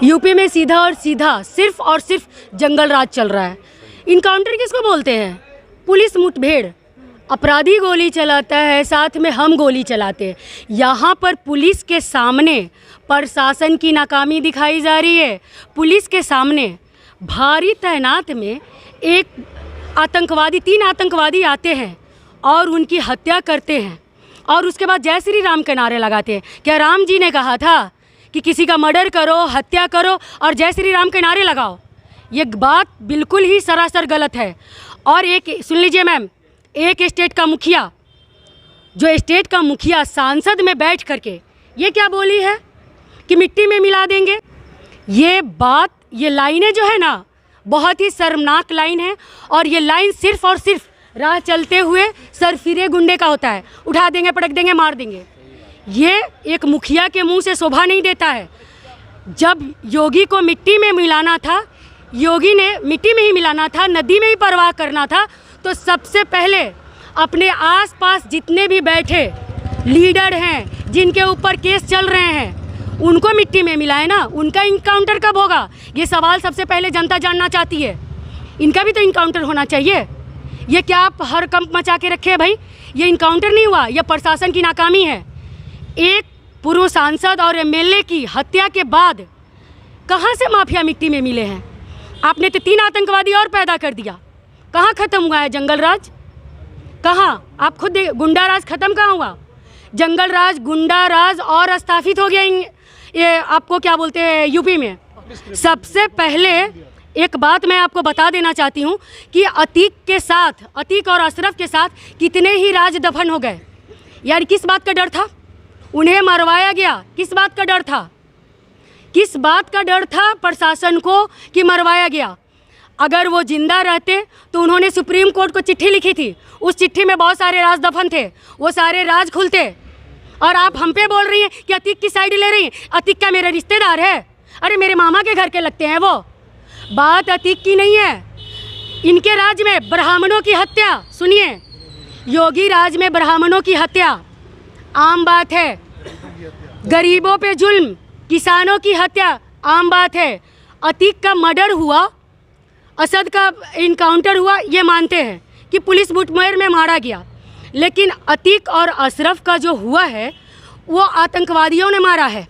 UP में सीधा और सीधा सिर्फ और सिर्फ जंगल राज चल रहा है। इनकाउंटर किसको बोलते हैं? पुलिस मुठभेड़। अपराधी गोली चलाता है, साथ में हम गोली चलाते हैं। यहाँ पर पुलिस के सामने प्रशासन की नाकामी दिखाई जा रही है। पुलिस के सामने भारी तैनात में एक आतंकवादी, 3 आतंकवादी आते हैं और उनकी हत्या करते हैं और उसके बाद जय श्री राम के नारे लगाते हैं। क्या राम जी ने कहा था कि किसी का मर्डर करो, हत्या करो और जय श्री राम के नारे लगाओ? ये बात बिल्कुल ही सरासर गलत है। और एक सुन लीजिए मैम, एक स्टेट का मुखिया, जो स्टेट का मुखिया सांसद में बैठ करके ये क्या बोली है कि मिट्टी में मिला देंगे। ये बात, ये लाइनें जो है ना, बहुत ही शर्मनाक लाइन है। और ये लाइन सिर्फ और सिर्फ राह चलते हुए सरफिरे गुंडे का होता है। उठा देंगे, पटक देंगे, मार देंगे। ये एक मुखिया के मुंह से शोभा नहीं देता है। जब योगी को मिट्टी में मिलाना था, योगी ने मिट्टी में ही मिलाना था, नदी में ही परवाह करना था, तो सबसे पहले अपने आसपास जितने भी बैठे लीडर हैं, जिनके ऊपर केस चल रहे हैं, उनको मिट्टी में मिलाए ना। उनका इनकाउंटर कब होगा? ये सवाल सबसे पहले जनता जानना चाहती है। इनका भी तो इनकाउंटर होना चाहिए। ये क्या आप हड़कंप मचा के रखे हैं भाई? ये इनकाउंटर नहीं हुआ, यह प्रशासन की नाकामी है। एक पूर्व सांसद और एमएलए की हत्या के बाद कहाँ से माफिया मिट्टी में मिले हैं? आपने तो 3 आतंकवादी और पैदा कर दिया। कहाँ ख़त्म हुआ है जंगल राज? कहाँ? आप खुद गुंडा राज ख़त्म कहाँ हुआ? जंगल राज, गुंडा राज और स्थापित हो गया ये आपको क्या बोलते हैं यूपी में। सबसे पहले एक बात मैं आपको बता देना चाहती हूँ कि अतीक के साथ, अतीक और अशरफ के साथ कितने ही राज दफन हो गए। यार किस बात का डर था? उन्हें मरवाया गया। किस बात का डर था? किस बात का डर था प्रशासन को कि मरवाया गया? अगर वो जिंदा रहते तो उन्होंने सुप्रीम कोर्ट को चिट्ठी लिखी थी। उस चिट्ठी में बहुत सारे राज दफन थे, वो सारे राज खुलते। और आप हम पे बोल रही हैं कि अतीक की साइड ले रही हैं। अतीक क्या मेरा रिश्तेदार है? अरे मेरे मामा के घर के लगते हैं वो। बात अतीक की नहीं है। इनके राज में ब्राह्मणों की हत्या, सुनिए, योगी राज में ब्राह्मणों की हत्या आम बात है। गरीबों पे जुल्म, किसानों की हत्या आम बात है। अतीक का मर्डर हुआ, असद का इनकाउंटर हुआ, ये मानते हैं कि पुलिस मुठभेड़ में मारा गया। लेकिन अतीक और अशरफ का जो हुआ है वो आतंकवादियों ने मारा है।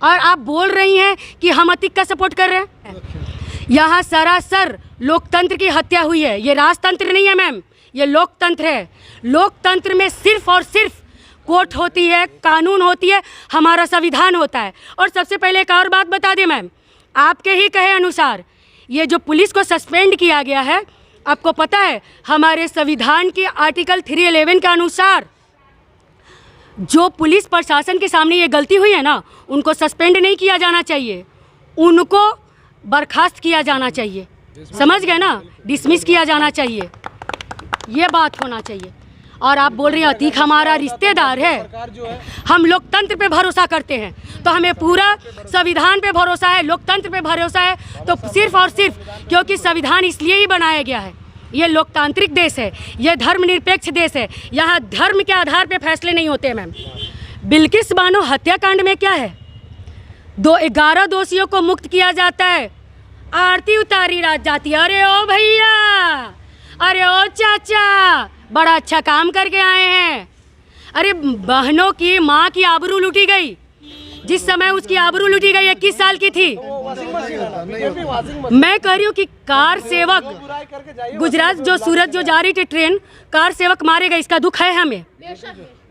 और आप बोल रही हैं कि हम अतीक का सपोर्ट कर रहे हैं। यहाँ सरासर लोकतंत्र की हत्या हुई है। ये राजतंत्र नहीं है मैम, ये लोकतंत्र है। लोकतंत्र में सिर्फ और सिर्फ कोर्ट होती है, कानून होती है, हमारा संविधान होता है। और सबसे पहले एक और बात बता दें मैम, आपके ही कहे अनुसार ये जो पुलिस को सस्पेंड किया गया है, आपको पता है हमारे संविधान के आर्टिकल 311 के अनुसार जो पुलिस प्रशासन के सामने ये गलती हुई है ना, उनको सस्पेंड नहीं किया जाना चाहिए, उनको बर्खास्त किया जाना चाहिए। समझ गए ना? डिसमिस किया जाना चाहिए, ये बात होना चाहिए। और आप बोल रहे हैं अतीक हमारा रिश्तेदार है। हम लोकतंत्र पे भरोसा करते हैं, तो हमें पूरा संविधान पे भरोसा है, लोकतंत्र पे भरोसा है। तो सिर्फ और सिर्फ क्योंकि संविधान इसलिए ही बनाया गया है, ये लोकतांत्रिक देश है, ये धर्मनिरपेक्ष देश है। यहाँ धर्म के आधार पे फैसले नहीं होते मैम। बिल्किस बानो हत्याकांड में क्या है? 11 दोषियों को मुक्त किया जाता है, आरती उतारी जाती है। अरे ओ भैया, अरे ओ चाचा, बड़ा अच्छा काम करके आए हैं। अरे बहनों की माँ की आबरू लूटी गई। जिस समय उसकी आबरू लूटी गई 21 साल की थी। मैं कह रही हूँ कि कार सेवक गुजरात जो सूरत जो जा रही थी ट्रेन, कार सेवक मारे गए। इसका दुख है, हमें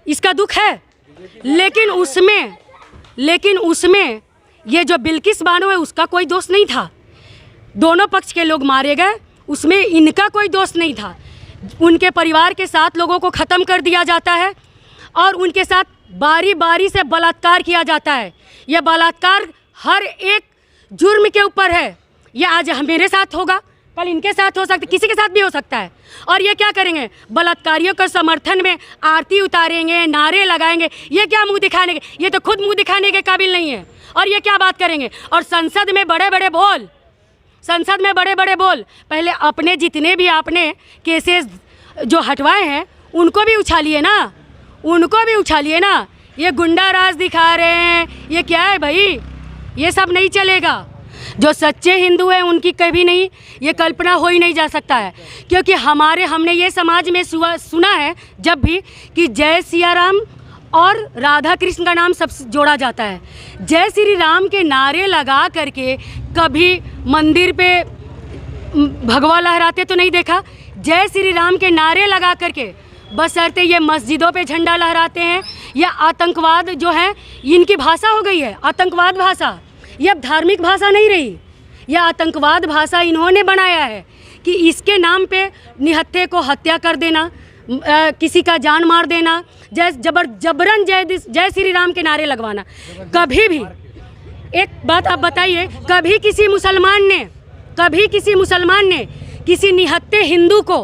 इसका दुख है। लेकिन उसमें ये जो बिल्किस बानो है उसका कोई दोष नहीं था। दोनों पक्ष के लोग मारे गए, उसमें इनका कोई दोष नहीं था। उनके परिवार के 7 लोगों को ख़त्म कर दिया जाता है और उनके साथ बारी बारी से बलात्कार किया जाता है। यह बलात्कार हर एक जुर्म के ऊपर है। ये आज मेरे साथ होगा, कल इनके साथ हो सकता है, किसी के साथ भी हो सकता है। और ये क्या करेंगे? बलात्कारियों के समर्थन में आरती उतारेंगे, नारे लगाएंगे। ये क्या मुंह दिखाने के? ये तो खुद मुंह दिखाने के काबिल नहीं है। और ये क्या बात करेंगे? और संसद में बड़े बड़े बोल, संसद में बड़े बड़े बोल। पहले अपने जितने भी आपने केसेस जो हटवाए हैं उनको भी उछालिए ना, उनको भी उछालिए ना। ये गुंडा राज दिखा रहे हैं, ये क्या है भाई? ये सब नहीं चलेगा। जो सच्चे हिंदू हैं उनकी कभी नहीं ये कल्पना हो ही नहीं जा सकता है, क्योंकि हमने ये समाज में सुना है जब भी कि जय सिया राम और राधा कृष्ण का नाम सबसे जोड़ा जाता है। जय श्री राम के नारे लगा करके कभी मंदिर पे भगवा लहराते तो नहीं देखा। जय श्री राम के नारे लगा करके बशर्ते ये मस्जिदों पे झंडा लहराते हैं। या आतंकवाद जो है इनकी भाषा हो गई है, आतंकवाद भाषा। ये अब धार्मिक भाषा नहीं रही, यह आतंकवाद भाषा इन्होंने बनाया है कि इसके नाम पे निहत्थे को हत्या कर देना, किसी का जान मार देना, जबरन जय श्री राम के नारे लगवाना। कभी भी एक बात आप बताइए, कभी किसी मुसलमान ने किसी निहत्थे हिंदू को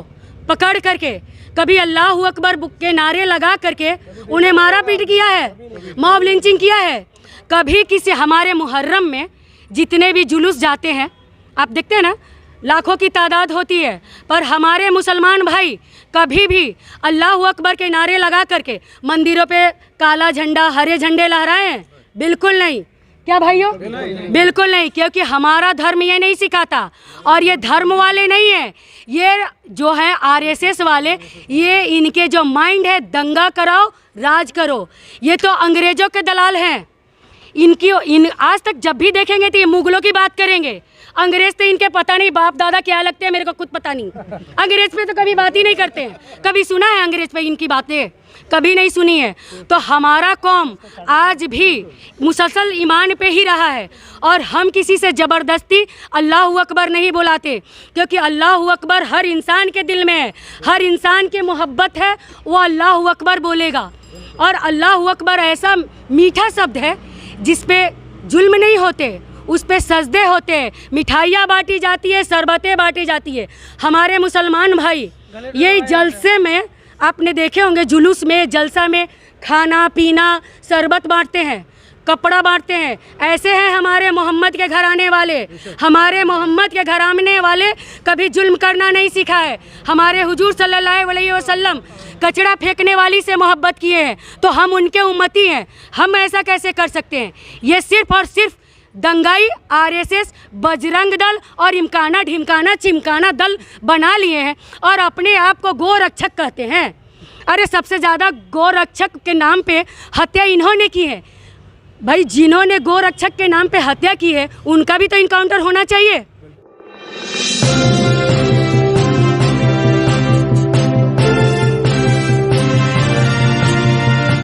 पकड़ करके कभी अल्लाह अकबर के नारे लगा करके उन्हें मारा पीट किया है, मॉब लिंचिंग किया है? कभी किसी हमारे मुहर्रम में जितने भी जुलूस जाते हैं आप देखते हैं ना, लाखों की तादाद होती है, पर हमारे मुसलमान भाई कभी भी अल्लाह अकबर के नारे लगा करके मंदिरों पे काला झंडा हरे झंडे लहराए हैं? बिल्कुल नहीं। क्या भाइयों? बिल्कुल नहीं, क्योंकि हमारा धर्म ये नहीं सिखाता। और ये धर्म वाले नहीं है, ये जो है आरएसएस वाले, ये इनके जो माइंड है दंगा कराओ राज करो, ये तो अंग्रेज़ों के दलाल हैं। आज तक जब भी देखेंगे तो ये मुगलों की बात करेंगे। अंग्रेज़ तो इनके पता नहीं बाप दादा क्या लगते हैं, मेरे को खुद पता नहीं। अंग्रेज़ पे तो कभी बात ही नहीं करते हैं। कभी सुना है अंग्रेज़ पे इनकी बातें? कभी नहीं सुनी है। तो हमारा कौम आज भी मुसलसल ईमान पे ही रहा है, और हम किसी से ज़बरदस्ती अल्लाह अकबर नहीं बुलाते, क्योंकि अल्लाह अकबर हर इंसान के दिल में है, हर इंसान की मोहब्बत है, वो अल्लाह अकबर बोलेगा। और अल्लाह अकबर ऐसा मीठा शब्द है जिस पे जुल्म नहीं होते, उस पे सजदे होते हैं, मिठाइयाँ बांटी जाती है, शरबतें बांटी जाती है। हमारे मुसलमान भाई ये जलसे में आपने देखे होंगे, जुलूस में जलसा में खाना पीना शरबत बांटते हैं, कपड़ा बांटते हैं। ऐसे हैं हमारे मोहम्मद के घराने वाले। हमारे मोहम्मद के घराने वाले कभी जुल्म करना नहीं सीखा है। हमारे हुजूर सल्लल्लाहु अलैहि वसल्लम कचरा फेंकने वाली से मोहब्बत किए हैं, तो हम उनके उम्मती हैं। हम ऐसा कैसे कर सकते हैं? ये सिर्फ़ और सिर्फ दंगाई आरएसएस बजरंग दल और इमकाना ढिमकाना चिमकाना दल बना लिए हैं और अपने आप को गोरक्षक कहते हैं। अरे सबसे ज़्यादा गोरक्षक के नाम पे हत्या इन्होंने की है भाई। जिन्होंने गोरक्षक के नाम पे हत्या की है उनका भी तो इनकाउंटर होना चाहिए।